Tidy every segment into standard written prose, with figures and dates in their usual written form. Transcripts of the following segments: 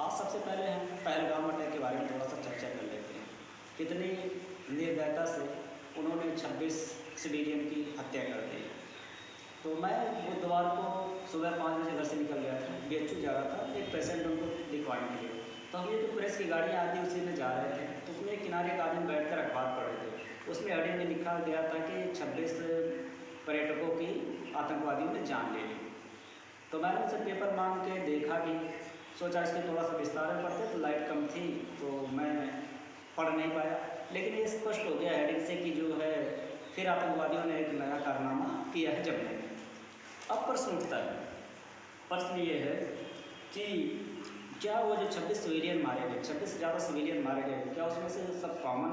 आज सबसे पहले हम पहलगाम अटैक के बारे में थोड़ा सा चर्चा कर लेते हैं। कितनी निर्दयता से उन्होंने 26 सिविलियन की हत्या कर दी। तो मैं बुधवार को सुबह 5 बजे घर से निकल गया था, BHU जा रहा था एक पेशेंट उनको दिखवाने के लिए। तो हम ये जो प्रेस की गाड़ियाँ आती उसी में जा रहे थे, तो उसमें किनारे एक आदमी बैठ कर अखबार पढ़ रहे थे। उसमें हेडिंग में लिखा गया था कि 26 पर्यटकों की आतंकवादियों ने जान ले ली। तो मैंने उनसे पेपर मांग के देखा भी, सोचा इसके थोड़ा सा विस्तार में पढ़ते, तो लाइट कम थी तो मैं पढ़ नहीं पाया। लेकिन ये स्पष्ट हो गया हेडिंग से कि जो है फिर आतंकवादियों ने एक नया कारनामा किया है जब में। अब प्रश्न उठता है, प्रश्न ये है कि क्या वो जो 26 सिविलियन मारे गए, 26 से ज़्यादा सिविलियन मारे गए, क्या उसमें से सब कॉमन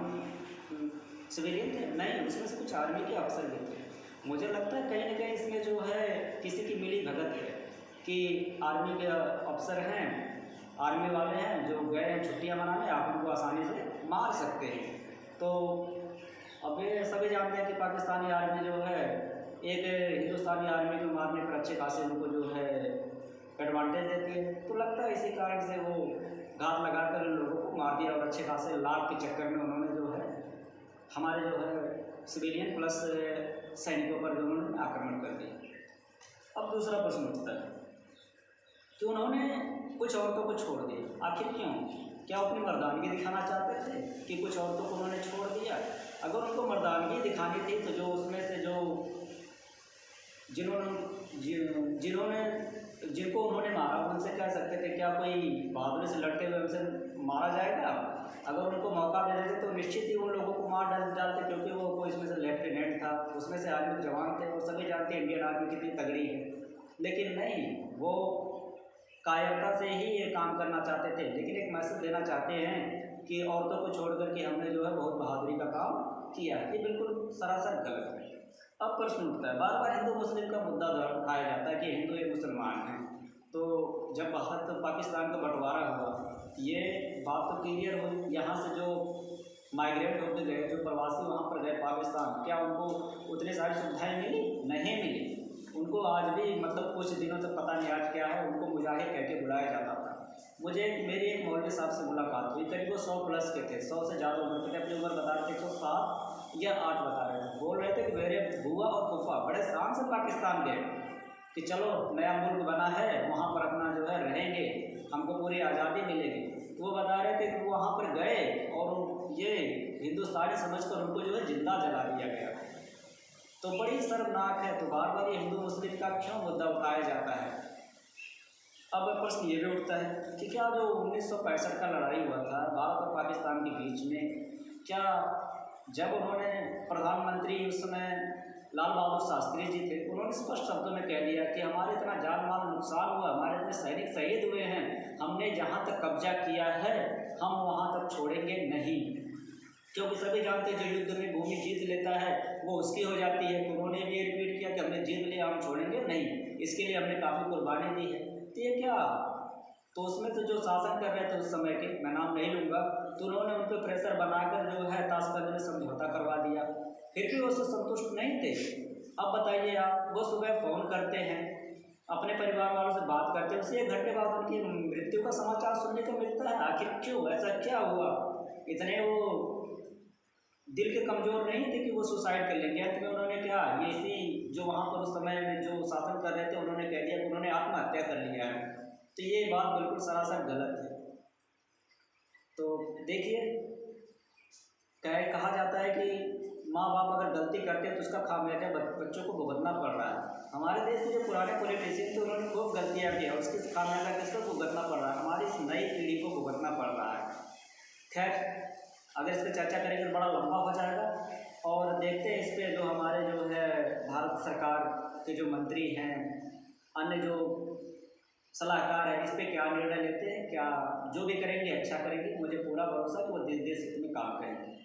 सिविलियन थे? नहीं, उसमें से कुछ आर्मी के अफसर भी थे। मुझे लगता है कहीं ना कहीं इसमें जो है किसी की मिली भगत है कि आर्मी के अफसर हैं, आर्मी वाले हैं जो गए हैं छुट्टियां मनाने, आप उनको आसानी से मार सकते हैं। तो अब ये सभी जानते हैं कि पाकिस्तानी आर्मी जो है एक हिंदुस्तानी आर्मी को मारने पर अच्छे खासे उनको जो है एडवांटेज देती है। तो लगता है इसी कारण से वो घात लगाकर लोगों को मार दिया और अच्छे खासे लाभ के चक्कर में उन्होंने जो है हमारे जो है सिविलियन प्लस सैनिकों पर जो उन्होंने आक्रमण कर दिया। अब दूसरा प्रश्न उठता है कि उन्होंने कुछ औरतों को छोड़ दिया, आखिर क्यों? क्या अपनी मर्दानगी दिखाना चाहते थे कि कुछ औरतों को उन्होंने छोड़ दिया? अगर उनको मर्दानगी दिखानी थी तो जो उसमें से जो जिनको उन्होंने मारा उनसे कह सकते थे क्या कोई बहादुरी से लड़ते हुए उनसे मारा जाएगा? अगर उनको मौका दे देते तो निश्चित ही उन लोगों को मार डालते, क्योंकि वो कोई इसमें से लेफ्टिनेंट था, उसमें से आर्मी जवान थे और सभी जानते हैं इंडियन आर्मी कितनी तगड़ी है। लेकिन नहीं, वो कायरता से ही ये काम करना चाहते थे, लेकिन एक मैसेज देना चाहते हैं कि औरतों को छोड़ करके हमने जो है बहुत बहादुरी का काम किया है। ये बिल्कुल सरासर गलत है। अब प्रश्न उठता है, बार बार हिंदू मुस्लिम का मुद्दा उठाया जाता है कि हिंदू या मुसलमान हैं। तो जब भारत पाकिस्तान का बंटवारा हुआ, ये बात तो क्लियर हुई, यहाँ से जो माइग्रेट होते गए, जो प्रवासी वहाँ पर गए पाकिस्तान, क्या उनको उतनी सारी सुविधाएँ मिली? नहीं मिली। उनको आज भी मतलब कुछ दिनों तक पता नहीं आज क्या है, उनको मुजाहिद कह के बुलाया जाता था। मेरी एक मौलवी साहब से मुलाकात हुई, करीब वो 100 प्लस के थे, 100 से ज़्यादा उम्र के थे। अपनी उम्र बता रहे थे 107 या 8 बता रहे थे। बोल रहे थे कि मेरे बुआ और फूफा बड़े शान से पाकिस्तान गए कि चलो नया मुल्क बना है, वहाँ पर अपना जो है रहेंगे, हमको पूरी आज़ादी मिलेगी। तो वो बता रहे थे कि वहाँ पर गए और ये हिंदुस्तानी समझकर उनको जो है जिंदा जला दिया गया। तो बड़ी शर्मनाक है। तो बार बार ये हिंदू मुस्लिम का क्यों मुद्दा उठाया जाता है? अब प्रश्न ये भी उठता है कि क्या जो 1965 का लड़ाई हुआ था भारत और पाकिस्तान के बीच में, क्या जब उन्होंने प्रधानमंत्री उस समय लाल बहादुर शास्त्री जी थे, उन्होंने स्पष्ट शब्दों में कह दिया कि हमारे इतना जान माल नुकसान हुआ, हमारे इतने सैनिक शहीद हुए हैं, हमने जहाँ तक कब्जा किया है हम वहाँ तक छोड़ेंगे नहीं। क्योंकि सभी जानते हैं जो युद्ध में भूमि जीत लेता है वो उसकी हो जाती है। तो उन्होंने भी रिपीट किया कि हमने जीत लिया, हम छोड़ेंगे नहीं, इसके लिए हमने काफ़ी कुर्बानी दी है। तो ये क्या, तो उसमें तो जो शासन कर रहे थे उस समय के, मैं नाम नहीं लूँगा, तो उन्होंने उन पर प्रेशर बनाकर जो है ताशकंद में समझौता करवा दिया। फिर भी वो उससे संतुष्ट नहीं थे। अब बताइए आप, वो सुबह फ़ोन करते हैं, अपने परिवार वालों से बात करते हैं, उसी 1 घंटे बाद उनकी मृत्यु का समाचार सुनने को मिलता है। आखिर क्यों? ऐसा क्या हुआ? इतने वो दिल के कमज़ोर नहीं थे कि वो सुसाइड कर लेंगे? अंत में उन्होंने क्या, ये इसी जो वहाँ पर उस समय में जो शासन कर रहे थे उन्होंने कह दिया कि उन्होंने आत्महत्या कर लिया है। तो ये बात बिल्कुल सरासर गलत है। तो देखिए, कहा जाता है कि माँ बाप अगर गलती करते हैं तो उसका खामियाजा बच्चों को भुगतना पड़ रहा है। हमारे देश के जो पुराने पॉलिटिशियन थे उन्होंने खूब गलतियाँ की, उसके खामियाजा किसको भुगतना पड़ रहा है? हमारी इस नई पीढ़ी को भुगतना पड़ रहा है। खैर, अगर इस पर चर्चा करेंगे तो बड़ा लंबा हो जाएगा, और देखते हैं इस पर जो हमारे जो है भारत सरकार के जो मंत्री हैं, अन्य जो सलाहकार हैं, इस पर क्या निर्णय लेते हैं। क्या जो भी करेंगे अच्छा करेंगे, मुझे पूरा भरोसा कि वो देश हित में काम करेंगे।